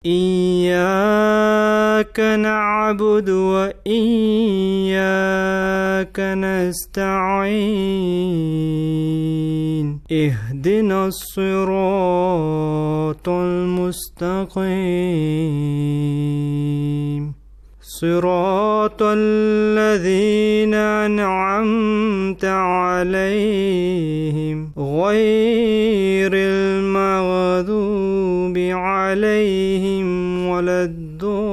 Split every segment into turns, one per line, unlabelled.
إياك نعبد وإياك نستعين اهدنا الصراط المستقيم صراط الذين أنعمت عليهم غير المغضوب عليهم ولا الضالين.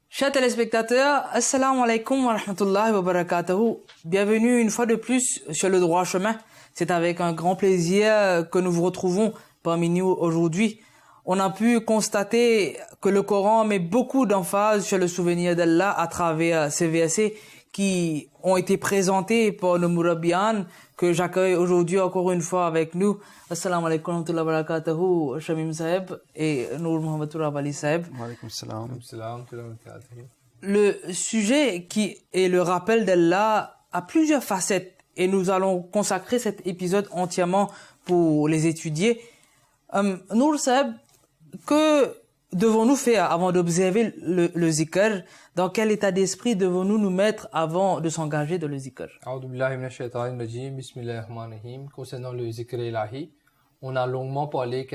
Chers téléspectateurs, assalamu alaikum wa rahmatullahi wa barakatuhu. Bienvenue une fois de plus sur le droit chemin. C'est avec un grand plaisir que nous vous retrouvons parmi nous aujourd'hui. On a pu constater que le Coran met beaucoup d'emphase sur le souvenir d'Allah à travers ces versets qui ont été présentés par nos Mourabian, que j'accueille aujourd'hui encore une fois avec nous. Assalamu alaikum wa rahmatullahi wa barakatuhu, Shamim Saheb et Nour Mohamed Ali Saheb.
Wa alaykoum salam.
Le sujet qui est le rappel d'Allah a plusieurs facettes et nous allons consacrer cet épisode entièrement pour les étudier. Nour Saheb, que devons-nous faire avant d'observer le zikr? Dans quel état d'esprit devons-nous nous mettre avant de s'engager dans le zikr?
Concernant le zikr ilahi, on a longuement parlé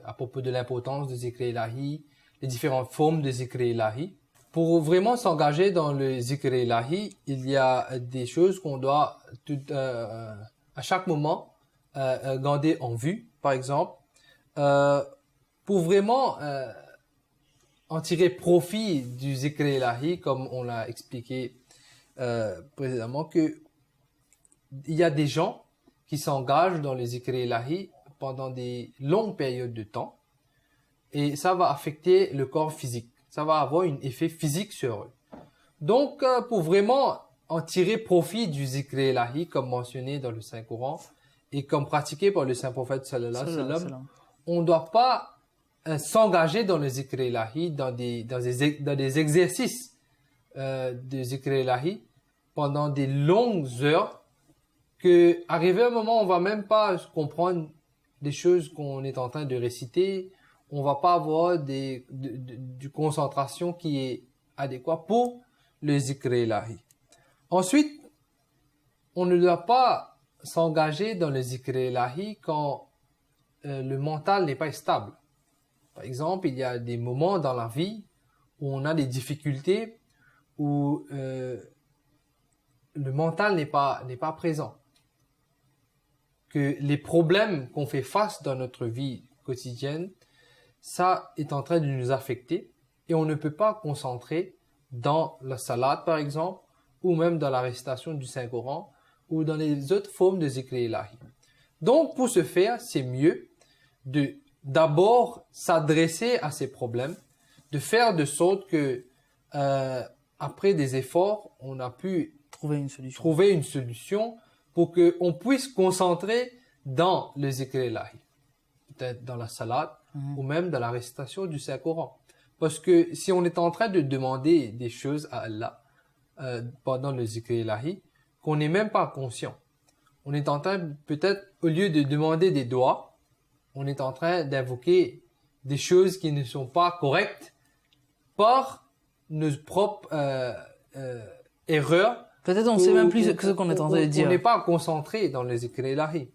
à propos de l'importance du zikr ilahi, les différentes formes de zikr ilahi. Pour vraiment s'engager dans le zikr ilahi, il y a des choses qu'on doit à chaque moment garder en vue. Par exemple, pour vraiment en tirer profit du zikr ilahi, comme on l'a expliqué précédemment, que il y a des gens qui s'engagent dans le zikr ilahi pendant des longues périodes de temps et ça va affecter le corps physique. Ça va avoir un effet physique sur eux. Donc, pour vraiment en tirer profit du zikr ilahi, comme mentionné dans le Saint-Coran et comme pratiqué par le Saint-Prophète sallallahu alayhi wa sallam, on ne doit pas s'engager dans le zikr ilahi, dans des exercices de zikr ilahi pendant des longues heures, que arrivé un moment, on va même pas comprendre des choses qu'on est en train de réciter. On va pas avoir du concentration qui est adéquat pour le zikr ilahi. Ensuite, on ne doit pas s'engager dans le zikr ilahi quand le mental n'est pas stable. Par exemple, il y a des moments dans la vie où on a des difficultés, où le mental n'est pas présent. Que les problèmes qu'on fait face dans notre vie quotidienne, ça est en train de nous affecter et on ne peut pas concentrer dans la salade par exemple ou même dans la récitation du Saint-Coran ou dans les autres formes de zikr ilahi. Donc pour ce faire, c'est mieux de d'abord s'adresser à ces problèmes, de faire de sorte que après des efforts, on a pu trouver une solution pour qu'on puisse concentrer dans le zikr ilahi, peut-être dans la salade ou même dans la récitation du Saint-Coran. Parce que si on est en train de demander des choses à Allah pendant le zikr ilahi, qu'on n'est même pas conscient, on est en train, peut-être, au lieu de demander des doigts, on est en train d'invoquer des choses qui ne sont pas correctes par nos propres erreurs.
Peut-être on ne sait même plus que ce qu'on est en train de dire.
On n'est pas concentré dans le zikr ilahi.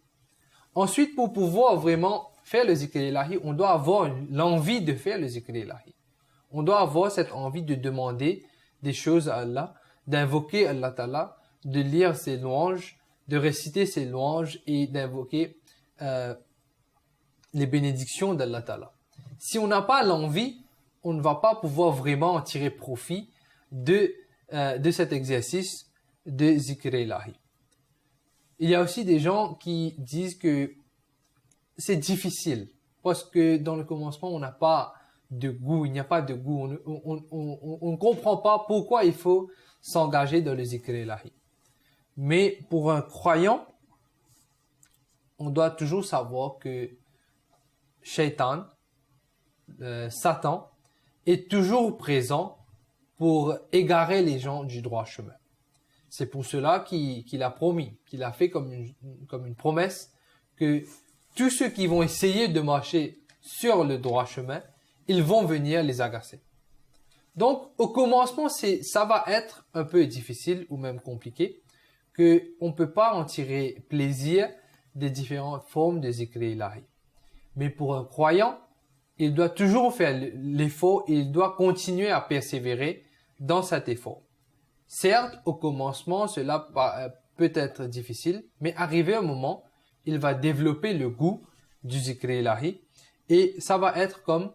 Ensuite, pour pouvoir vraiment faire le zikr ilahi, on doit avoir l'envie de faire le zikr ilahi. On doit avoir cette envie de demander des choses à Allah, d'invoquer Allah Ta'ala, de lire ses louanges, de réciter ses louanges et d'invoquer les bénédictions d'Allah Ta'ala. Si on n'a pas l'envie, on ne va pas pouvoir vraiment en tirer profit de cet exercice de zikr ilahi. Il y a aussi des gens qui disent que c'est difficile parce que dans le commencement, on n'a pas de goût, il n'y a pas de goût. On ne comprend pas pourquoi il faut s'engager dans le zikr ilahi. Mais pour un croyant, on doit toujours savoir que Shaitan, Satan, est toujours présent pour égarer les gens du droit chemin. C'est pour cela qu'il a promis, qu'il a fait comme une promesse que tous ceux qui vont essayer de marcher sur le droit chemin, ils vont venir les agacer. Donc, au commencement, ça va être un peu difficile ou même compliqué, qu'on ne peut pas en tirer plaisir des différentes formes de zikr ilahi. Mais pour un croyant, il doit toujours faire l'effort et il doit continuer à persévérer dans cet effort. Certes, au commencement, cela peut être difficile, mais arrivé un moment, il va développer le goût du zikr ilahi et ça va être comme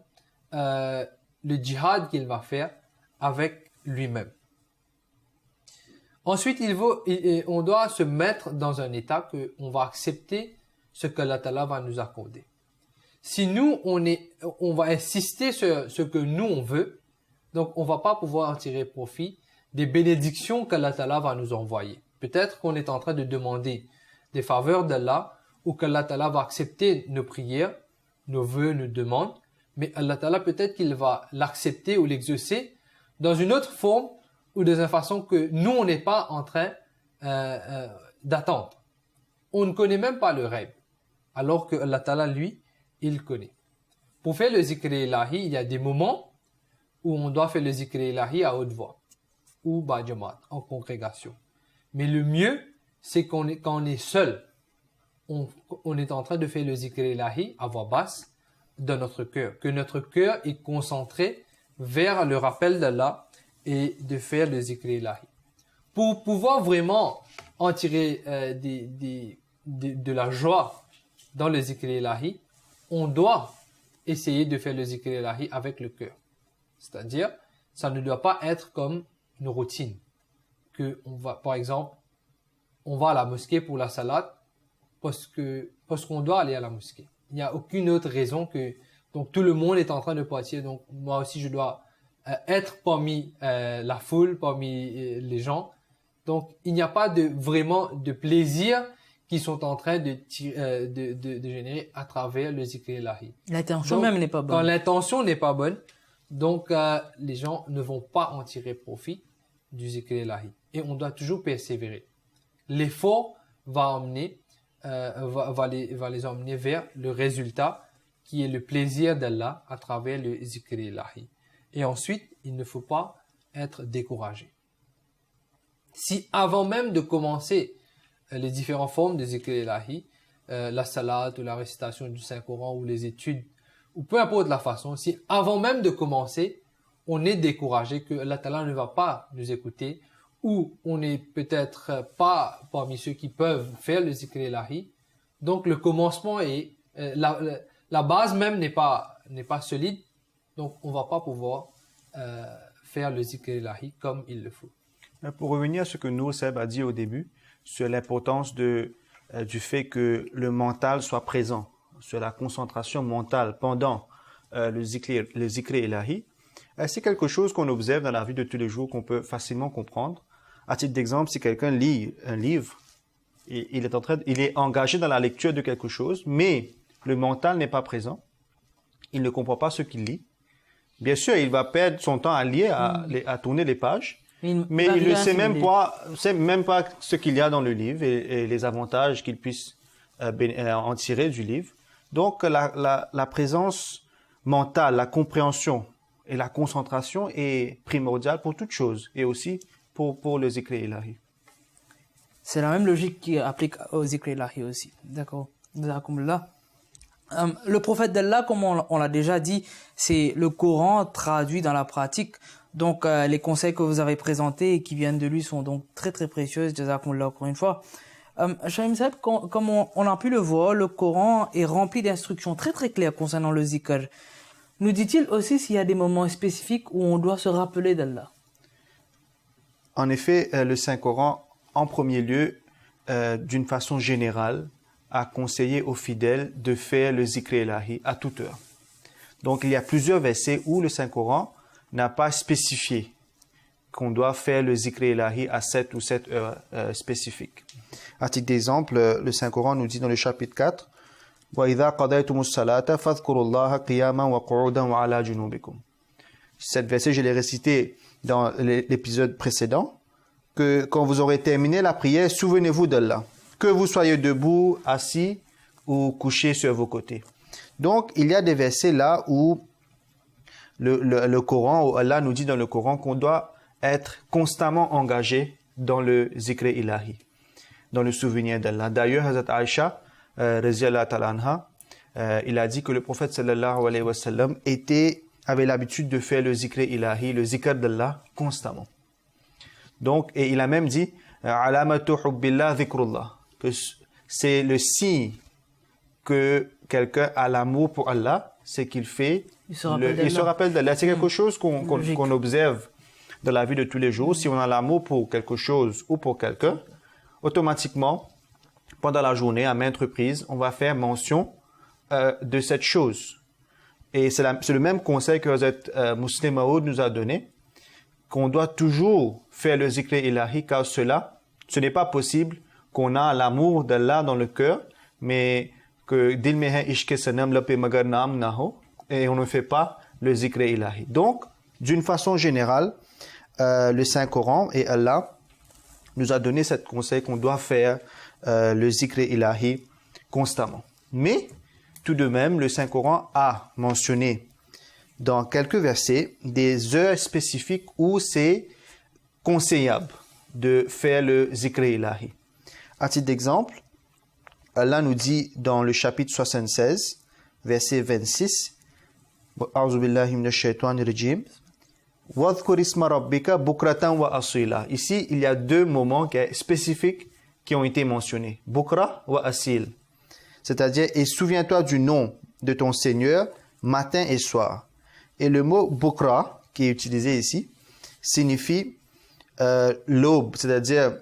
le djihad qu'il va faire avec lui-même. Ensuite, on doit se mettre dans un état qu'on va accepter ce que Allah Ta'ala va nous accorder. Si nous, on va insister sur ce que nous, on veut, donc on va pas pouvoir en tirer profit des bénédictions qu'Allah Ta'ala va nous envoyer. Peut-être qu'on est en train de demander des faveurs d'Allah ou qu'Allah Ta'ala va accepter nos prières, nos vœux, nos demandes, mais Allah Ta'ala peut-être qu'il va l'accepter ou l'exaucer dans une autre forme ou dans une façon que nous, on n'est pas en train d'attendre. On ne connaît même pas le rêve, alors que Allah Ta'ala, lui, il connaît. Pour faire le zikr ilahi, il y a des moments où on doit faire le zikr ilahi à haute voix ou ba'jamat, en congrégation. Mais le mieux, c'est quand on est seul, on est en train de faire le zikr ilahi à voix basse dans notre cœur, que notre cœur est concentré vers le rappel d'Allah et de faire le zikr ilahi. Pour pouvoir vraiment en tirer de la joie dans le zikr ilahi, on doit essayer de faire le zikr ilahi avec le cœur. C'est-à-dire, ça ne doit pas être comme une routine. Par exemple, on va à la mosquée pour la salat parce qu'on doit aller à la mosquée. Il n'y a aucune autre raison donc tout le monde est en train de partir, donc moi aussi je dois être parmi la foule, parmi les gens. Donc il n'y a pas vraiment de plaisir qui sont en train de générer à travers le zikr ilahi.
L'intention même n'est pas bonne.
Quand l'intention n'est pas bonne, donc les gens ne vont pas en tirer profit du zikr ilahi. Et on doit toujours persévérer. L'effort va les emmener vers le résultat qui est le plaisir d'Allah à travers le zikr ilahi. Et ensuite, il ne faut pas être découragé. Si avant même de commencer les différentes formes de zikr ilahi, la salat ou la récitation du Saint-Coran ou les études, ou peu importe la façon, si avant même de commencer, on est découragé que Allah Ta'ala ne va pas nous écouter, ou on n'est peut-être pas parmi ceux qui peuvent faire le zikr ilahi, donc le commencement est, la base même n'est pas solide, donc on va pas pouvoir faire le zikr ilahi comme il le faut.
Pour revenir à ce que Nour Seb a dit au début, sur l'importance du fait que le mental soit présent, sur la concentration mentale pendant le zikr ilahi, c'est quelque chose qu'on observe dans la vie de tous les jours, qu'on peut facilement comprendre. À titre d'exemple, si quelqu'un lit un livre, et il est engagé dans la lecture de quelque chose, mais le mental n'est pas présent, il ne comprend pas ce qu'il lit. Bien sûr, il va perdre son temps à lire, à tourner les pages, mais il ne sait même pas ce qu'il y a dans le livre et les avantages qu'il puisse en tirer du livre. Donc, la présence mentale, la compréhension et la concentration est primordiale pour toute chose et aussi pour le zikr ilahi.
C'est la même logique qui applique au zikr ilahi aussi. D'accord. Le prophète d'Allah, comme on l'a déjà dit, c'est le Coran traduit dans la pratique. Donc, les conseils que vous avez présentés et qui viennent de lui sont donc très très précieux. Jazakumullah encore une fois. Shaim Saeb, comme on a pu le voir, le Coran est rempli d'instructions très très claires concernant le zikr. Nous dit-il aussi s'il y a des moments spécifiques où on doit se rappeler d'Allah?
En effet, le Saint-Coran, en premier lieu, d'une façon générale, a conseillé aux fidèles de faire le zikr ilahi à toute heure. Donc, il y a plusieurs versets où le Saint-Coran n'a pas spécifié qu'on doit faire le zikr ilahi à cette ou cette heure spécifique. À titre d'exemple, le Saint-Coran nous dit dans le chapitre 4, وَإِذَا قَضَيْتُمُ الصَّلَاةَ فَاذْكُرُوا اللَّهَ قِيَامًا وَقُعُودًا وَعَلَى جُنُوبِكُمْ. Cette verset, je l'ai récité dans l'épisode précédent. que quand vous aurez terminé la prière, souvenez-vous d'Allah. Que vous soyez debout, assis ou couché sur vos côtés. Donc, il y a des versets là où le Coran, où Allah nous dit dans le Coran qu'on doit être constamment engagé dans le zikr ilahi, dans le souvenir d'Allah. D'ailleurs, Hazrat Aïcha, radhiyallahu ta'ala anha, il a dit que le prophète sallallahu alayhi wa sallam avait l'habitude de faire le zikr ilahi, le zikr d'Allah, constamment. Donc, et il a même dit alamatu hubbillah dhikrullah, que c'est le signe que quelqu'un a l'amour pour Allah, c'est qu'il fait, il se rappelle d'Allah. C'est quelque chose qu'on observe dans la vie de tous les jours. Si on a l'amour pour quelque chose ou pour quelqu'un, automatiquement, pendant la journée, à maintes reprises, on va faire mention de cette chose. Et c'est le même conseil que Hazrat Muslim Maud nous a donné, qu'on doit toujours faire le zikr ilahi, car ce n'est pas possible qu'on a l'amour d'Allah dans le cœur, mais que dil mein hai ishq sanam la pe magar naam na ho, et on ne fait pas le zikr ilahi. Donc, d'une façon générale, le Saint-Coran et Allah nous a donné cette conseil qu'on doit faire le zikr ilahi constamment. Mais, tout de même, le Saint-Coran a mentionné dans quelques versets des heures spécifiques où c'est conseillable de faire le zikr ilahi. À titre d'exemple, Allah nous dit dans le chapitre 76, verset 26, A'udhu billahi minash shaitanir rajim, Wadhkur isma rabbika bukratan wa asila. Ici, il y a deux moments spécifiques qui ont été mentionnés. Bukra wa asil. C'est-à-dire, et souviens-toi du nom de ton Seigneur matin et soir. Et le mot bukra, qui est utilisé ici, signifie l'aube, c'est-à-dire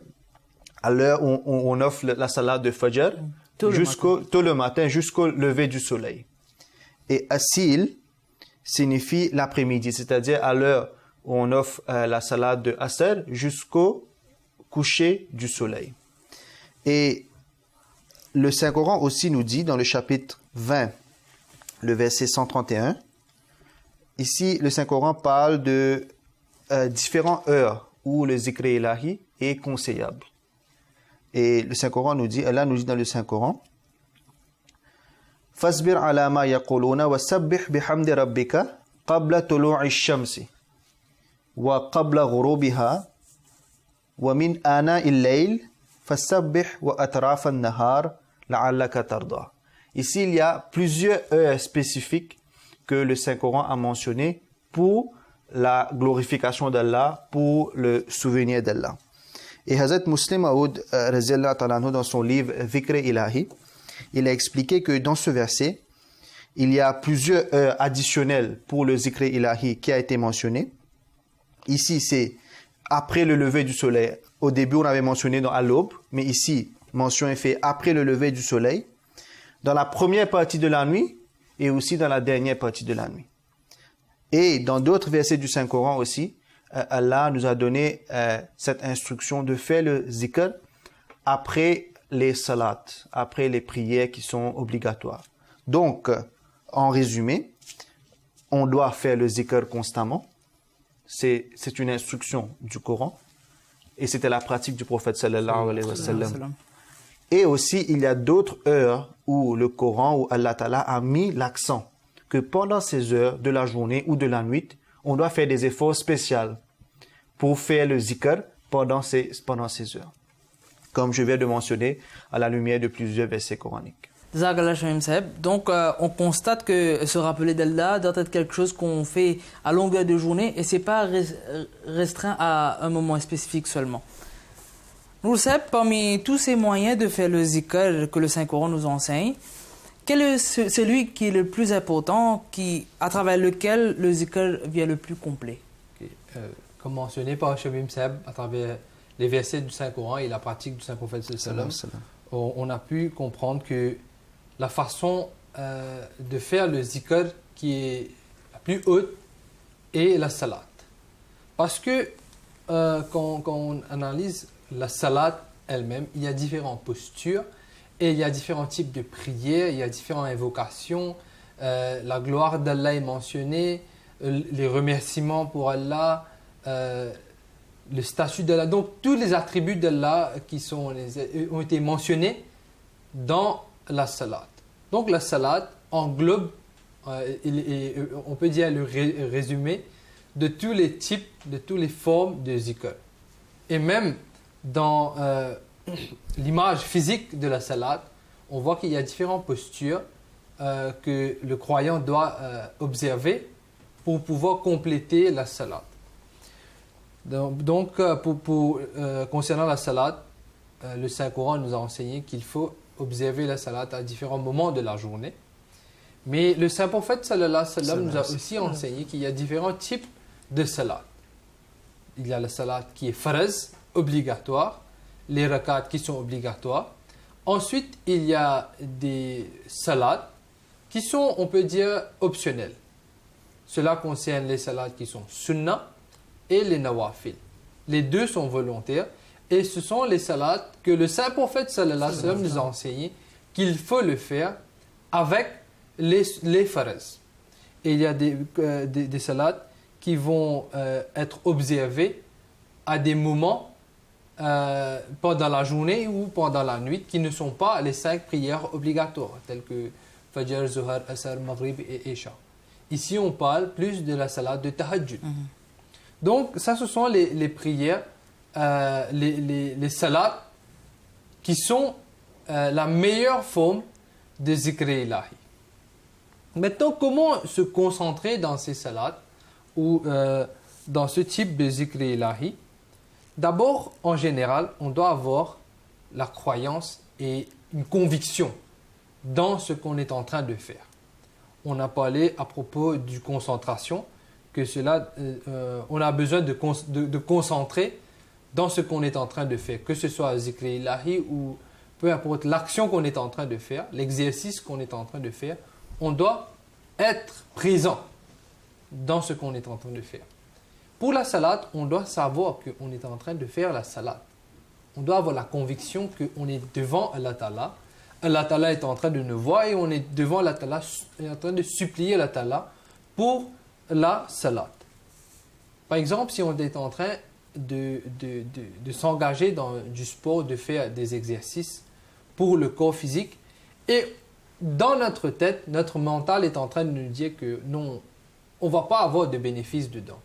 à l'heure où on offre la salade de Fajr, tôt le matin jusqu'au lever du soleil. Et asil signifie l'après-midi, c'est-à-dire à l'heure où on offre la salade de Asr jusqu'au coucher du soleil. Et le Saint-Coran aussi nous dit dans le chapitre 20, le verset 131, ici le Saint-Coran parle de différentes heures où le zikr ilahi est conseillable. Et le Saint-Coran nous dit, Allah nous dit dans le Saint-Coran, Fasbir ala ma yaquluna wa sabbih bihamdi rabbika qabla tulu'i shamsi wa qabla ghurubiha wa min ana'il layl fasabbih wa atrafa an-nahar la'allaka tarda. Ici, il y a plusieurs heures spécifiques que le Saint-Coran a mentionnées pour la glorification d'Allah, pour le souvenir d'Allah. Et Hazrat Muslim Maud, dans son livre Dhikr Ilahi, il a expliqué que dans ce verset, il y a plusieurs heures additionnelles pour le Dhikr Ilahi qui a été mentionné. Ici, c'est après le lever du soleil. Au début, on avait mentionné à l'aube, mais ici, mention est faite après le lever du soleil, dans la première partie de la nuit et aussi dans la dernière partie de la nuit. Et dans d'autres versets du Saint-Coran aussi, Allah nous a donné cette instruction de faire le zikr après les salats, après les prières qui sont obligatoires. Donc, en résumé, on doit faire le zikr constamment. C'est une instruction du Coran et c'était la pratique du prophète sallallahu alayhi wa sallam. Et aussi, il y a d'autres heures où le Coran, où Allah Ta'ala a mis l'accent que pendant ces heures de la journée ou de la nuit, on doit faire des efforts spéciaux pour faire le zikr pendant ces heures. Comme je viens de mentionner à la lumière de plusieurs versets coraniques.
Donc, on constate que se rappeler d'Allah doit être quelque chose qu'on fait à longueur de journée et c'est pas restreint à un moment spécifique seulement. Nous savons, parmi tous ces moyens de faire le zikr que le Saint-Coran nous enseigne, quel est celui qui est le plus important, à travers lequel le zikr vient le plus complet?
Comme mentionné par Shabim Seb, à travers les versets du Saint-Coran et la pratique du Saint-Prophète, on a pu comprendre que la façon de faire le zikr qui est la plus haute est la salat. Parce que quand on analyse la salat elle-même, il y a différentes postures et il y a différents types de prières, il y a différentes invocations, la gloire d'Allah est mentionnée, les remerciements pour Allah, le statut d'Allah. Donc, tous les attributs d'Allah ont été mentionnés dans la salat. Donc, la salat englobe, on peut dire le résumé de tous les types, de toutes les formes de zikr. Et même dans l'image physique de la salat, on voit qu'il y a différentes postures que le croyant doit observer pour pouvoir compléter la salat. Donc, concernant la salat, le Saint-Coran nous a enseigné qu'il faut observer la salat à différents moments de la journée. Mais le Saint-Prophète sallallahu alayhi wa sallam nous a aussi enseigné qu'il y a différents types de salat. Il y a la salat qui est farz, obligatoire, les rakats qui sont obligatoires. Ensuite, il y a des salats qui sont, on peut dire, optionnels. Cela concerne les salats qui sont sunnah et les nawafil. Les deux sont volontaires et ce sont les salats que le Saint-Prophète sallallahu alayhi wa sallam nous a enseigné qu'il faut le faire avec les farz. Et il y a des salats qui vont être observés à des moments pendant la journée ou pendant la nuit qui ne sont pas les 5 prières obligatoires telles que Fajr, Zuhar, Asr, Maghrib et Isha. Ici, on parle plus de la salat de Tahajjud. Donc, ça, ce sont les prières, les salats qui sont la meilleure forme de zikr ilahi. Maintenant, comment se concentrer dans ces salats ou dans ce type de zikr ilahi? D'abord, en général, on doit avoir la croyance et une conviction dans ce qu'on est en train de faire. On a parlé à propos du concentration, que cela, on a besoin de concentrer dans ce qu'on est en train de faire, que ce soit zikr ilahi ou peu importe l'action qu'on est en train de faire, l'exercice qu'on est en train de faire, on doit être présent dans ce qu'on est en train de faire. Pour la salat, on doit savoir qu'on est en train de faire la salat. On doit avoir la conviction qu'on est devant Allah Ta'ala. Allah Ta'ala est en train de nous voir et on est devant Allah Ta'ala, en train de supplier Allah Ta'ala pour la salat. Par exemple, si on est en train de s'engager dans du sport, de faire des exercices pour le corps physique, et dans notre tête, notre mental est en train de nous dire que non, on ne va pas avoir de bénéfices dedans.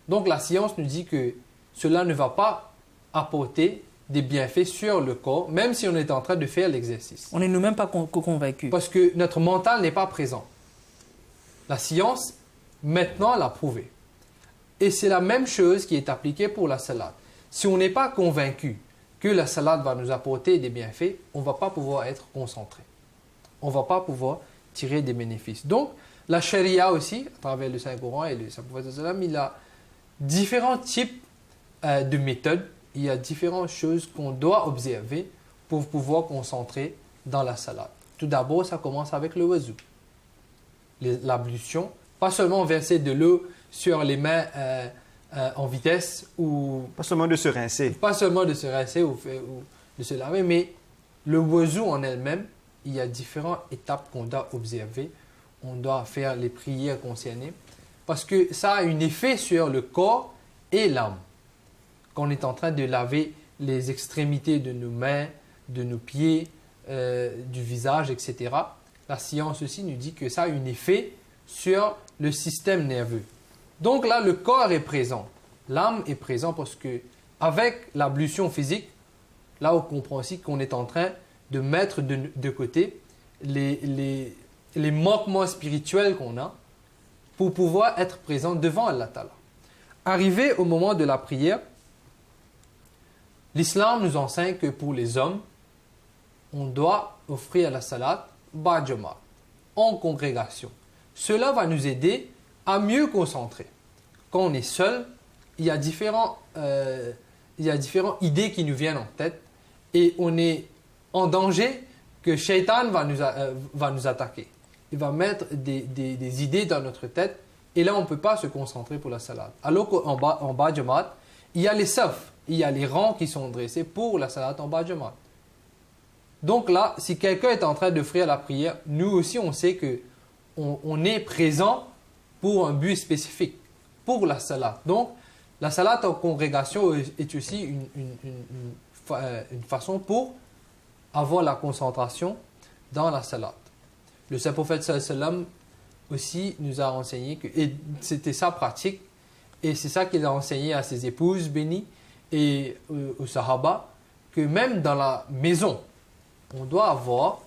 Donc la science nous dit que cela ne va pas apporter des bienfaits sur le corps, même si on est en train de faire l'exercice.
On n'est nous-mêmes pas convaincus.
Parce que notre mental n'est pas présent. La science, maintenant, l'a prouvé. Et c'est la même chose qui est appliquée pour la salat. Si on n'est pas convaincu que la salat va nous apporter des bienfaits, on ne va pas pouvoir être concentré. On ne va pas pouvoir tirer des bénéfices. Donc, la charia aussi, à travers le Saint-Coran et le Saint-Prophète, il a différents types de méthodes. Il y a différentes choses qu'on doit observer pour pouvoir concentrer dans la salat. Tout d'abord, ça commence avec le wudu, l'ablution. Pas seulement verser de l'eau sur les mains en vitesse ou...
Pas seulement de se rincer.
Pas seulement de se rincer ou de se laver, mais le wudu en elle-même, il y a différentes étapes qu'on doit observer. On doit faire les prières concernées parce que ça a un effet sur le corps et l'âme. Quand on est en train de laver les extrémités de nos mains, de nos pieds, du visage, etc., la science aussi nous dit que ça a un effet sur le système nerveux. Donc là, le corps est présent, l'âme est présente parce que avec l'ablution physique, là on comprend aussi qu'on est en train de mettre de côté les manquements spirituels qu'on a pour pouvoir être présent devant Allah Ta'ala. Arrivé au moment de la prière, l'islam nous enseigne que pour les hommes, on doit offrir la salat ba'jama, en congrégation. Cela va nous aider à mieux concentrer. Quand on est seul, il y a différentes idées qui nous viennent en tête et on est en danger que Shaitan va nous attaquer. Il va mettre des idées dans notre tête et là on ne peut pas se concentrer pour la salat. Alors qu'en bas Jamaat, il y a les safs, il y a les rangs qui sont dressés pour la salat en bas Jamaat. Donc là, si quelqu'un est en train d'offrir la prière, nous aussi on sait que on est présent pour un but spécifique, pour la salat. Donc La salat en congrégation est aussi une façon pour avoir la concentration dans la salat. Le saint prophète sallam aussi nous a enseigné que, et c'était sa pratique, et c'est ça qu'il a enseigné à ses épouses bénies et aux sahaba, que même dans la maison, on doit avoir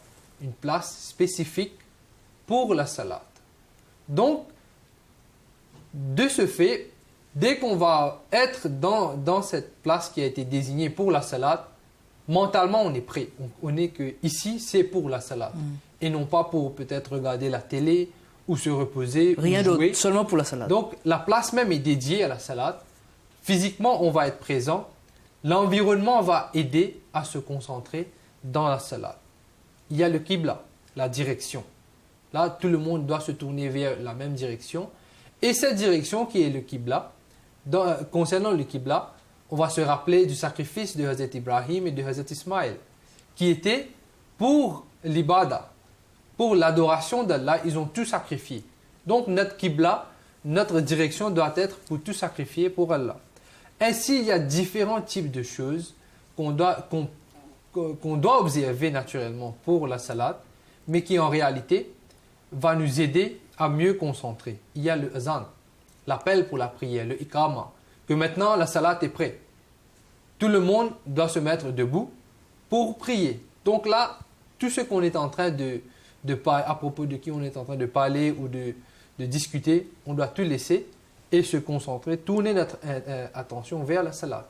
une place spécifique pour la salat. Donc, de ce fait, dès qu'on va être dans cette place qui a été désignée pour la salat, mentalement on est prêt. On est que ici c'est pour la salat et non pas pour peut-être regarder la télé ou se reposer.
Rien
ou jouer.
d'autre, seulement pour la salat.
Donc la place même est dédiée à la salat. Physiquement on va être présent. L'environnement va aider à se concentrer dans la salat. Il y a le qibla, la direction. Là tout le monde doit se tourner vers la même direction. Et cette direction qui est le qibla, concernant le qibla, on va se rappeler du sacrifice de Hazrat Ibrahim et de Hazrat Ismaël, qui était pour l'ibada, pour l'adoration d'Allah, ils ont tout sacrifié. Donc notre qibla, notre direction doit être pour tout sacrifier pour Allah. Ainsi, il y a différents types de choses qu'on doit observer naturellement pour la salat, mais qui en réalité va nous aider à mieux concentrer. Il y a le azan, l'appel pour la prière, le iqama, que maintenant la salat est prête. Tout le monde doit se mettre debout pour prier. Donc là, tout ce qu'on est en train à propos de qui on est en train de parler ou de discuter, on doit tout laisser et se concentrer, tourner notre attention vers la salat.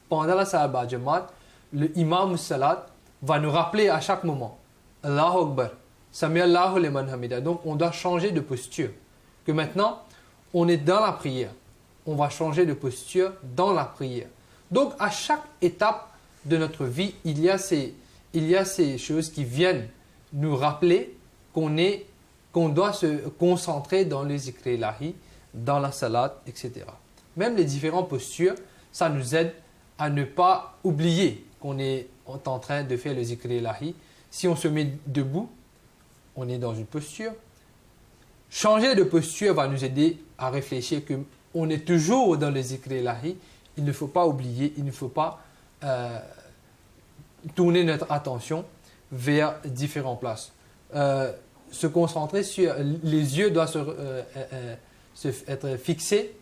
Pendant la salat ba'jamat, le imam salat va nous rappeler à chaque moment Allahu Akbar, Sami Allahu liman hamida. Donc on doit changer de posture. Que maintenant, on est dans la prière. On va changer de posture dans la prière. Donc à chaque étape de notre vie, il y a ces choses qui viennent nous rappeler qu'on doit se concentrer dans les zikr ilahi, dans la salat, etc. Même les différentes postures, ça nous aide à ne pas oublier qu'on est en train de faire le zikr ilahi. Si on se met debout, on est dans une posture. Changer de posture va nous aider à réfléchir qu'on est toujours dans le zikr ilahi. Il ne faut pas oublier, il ne faut pas tourner notre attention vers différentes places. Se concentrer sur... Les yeux doivent être fixés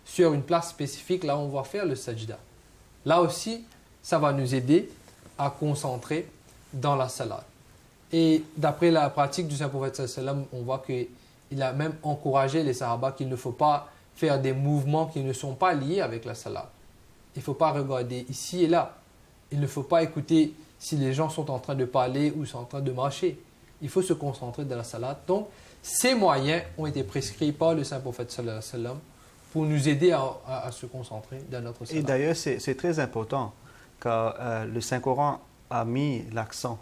sur une place spécifique, là où on va faire le sajda. Là aussi, ça va nous aider à concentrer dans la salat. Et d'après la pratique du Saint-Prophète sallam, on voit qu'il a même encouragé les sahaba qu'il ne faut pas faire des mouvements qui ne sont pas liés avec la salat. Il ne faut pas regarder ici et là. Il ne faut pas écouter si les gens sont en train de parler ou sont en train de marcher. Il faut se concentrer dans la salat. Donc, ces moyens ont été prescrits par le Saint-Prophète sallam pour nous aider à se concentrer dans notre salat.
Et d'ailleurs, c'est très important car le Saint-Coran a mis l'accent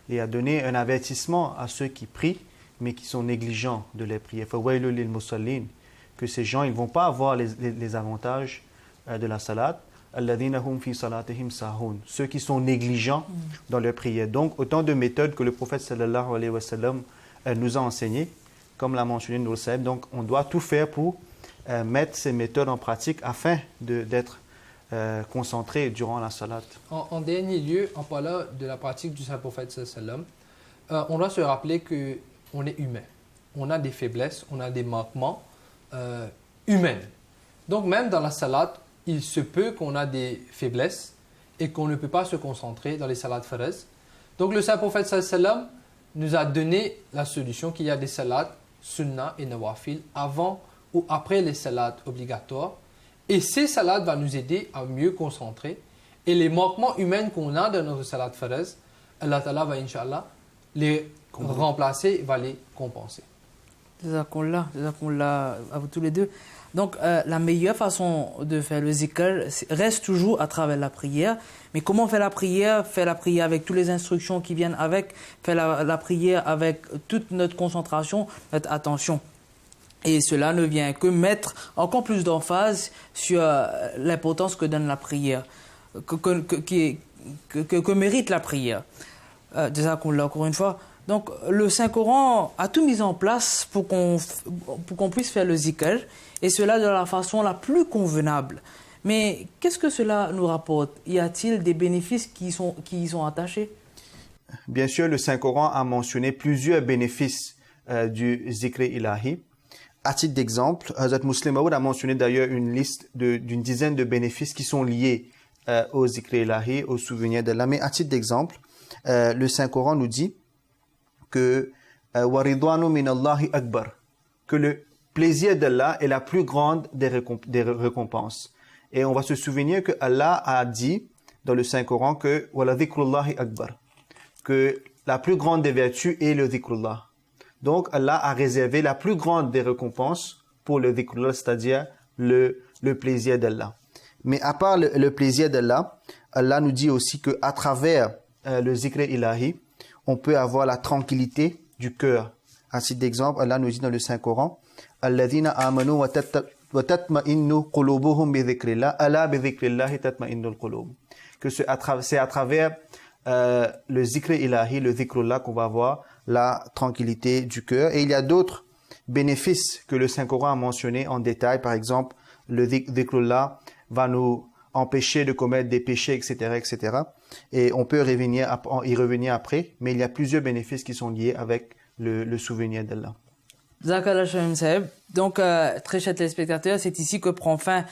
et a donné un avertissement à ceux qui prient mais qui sont négligents de les prières. Fawailul lil musallin, que ces gens, ils ne vont pas avoir les avantages de la salat. Alladhina hum fi salatihim sahun, ceux qui sont négligents dans leur prière. Donc, autant de méthodes que le prophète sallallahu alayhi wa sallam nous a enseignées, comme l'a mentionné Nour Saïb. Donc, on doit tout faire pour mettre ces méthodes en pratique afin d'être concentré durant la salat.
En dernier lieu, en parlant de la pratique du Saint-Prophète sallam, on doit se rappeler qu'on est humain. On a des faiblesses, on a des manquements humains. Donc, même dans la salat, il se peut qu'on a des faiblesses et qu'on ne peut pas se concentrer dans les salats faraz. Donc le Saint-Prophète sallam nous a donné la solution qu'il y a des salats sunnah et nawafil avant ou après les salats obligatoires. Et ces salats vont nous aider à mieux concentrer. Et les manquements humains qu'on a dans notre salat faraz, Allah Ta'ala va, Inch'Allah, les remplacer, va les compenser.
Jazakumullah à vous tous les deux. Donc, la meilleure façon de faire le zikr reste toujours à travers la prière. Mais comment faire la prière? Faire la prière avec toutes les instructions qui viennent avec. Faire la prière avec toute notre concentration, notre attention. Et cela ne vient que mettre encore plus d'emphase sur l'importance que donne la prière, que mérite la prière. Jazakumullah encore une fois. Donc, le Saint-Coran a tout mis en place pour qu'on puisse faire le zikr, et cela de la façon la plus convenable. Mais qu'est-ce que cela nous rapporte? Y a-t-il des bénéfices qui y sont attachés?
Bien sûr, le Saint-Coran a mentionné plusieurs bénéfices du zikr ilahi. À titre d'exemple, Hazrat Muslim Maud a mentionné d'ailleurs une liste d'une dizaine de bénéfices qui sont liés au zikr ilahi, au souvenir d'Allah. Mais à titre d'exemple, le Saint-Coran nous dit que waridwanu min Allahi akbar, que le plaisir d'Allah est la plus grande des récompenses. Et on va se souvenir que Allah a dit dans le Saint-Coran que wala dhikrullahi akbar, que la plus grande des vertus est le dhikrullah. Donc Allah a réservé la plus grande des récompenses pour le dhikrullah, c'est-à-dire le plaisir d'Allah. Mais à part le plaisir d'Allah, Allah nous dit aussi que à travers le zikr ilahi, on peut avoir la tranquillité du cœur. À titre d'exemple, Allah nous dit dans le Saint-Coran, alladhina amanu wa tatma'innu qulubuhum bi dhikrillah, ala bi dhikrillahi tatma'innul qulub. Que c'est à travers le zikr ilahi, le dhikrullah, qu'on va avoir la tranquillité du cœur. Et il y a d'autres bénéfices que le Saint-Coran a mentionnés en détail. Par exemple, le dhikrullah va nous empêcher de commettre des péchés, etc., etc. Et on peut y revenir après, mais il y a plusieurs bénéfices qui sont liés avec le souvenir d'Allah.
Jazakallah Shamim Saheb. Donc, très chers téléspectateurs, c'est ici que prend fin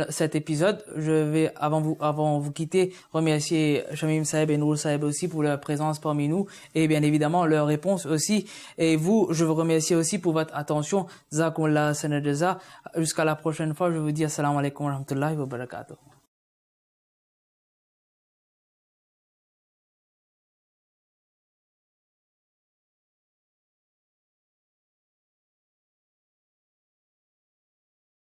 cet épisode. Je vais, avant vous quitter, remercier Shamim Saheb et Nour Saheb aussi pour leur présence parmi nous et bien évidemment leur réponse aussi. Et vous, je vous remercie aussi pour votre attention. Jazakumullah sanad jaza. Jusqu'à la prochaine fois, je vous dis assalamu alaikum wa rahmatullahi wa barakatuh.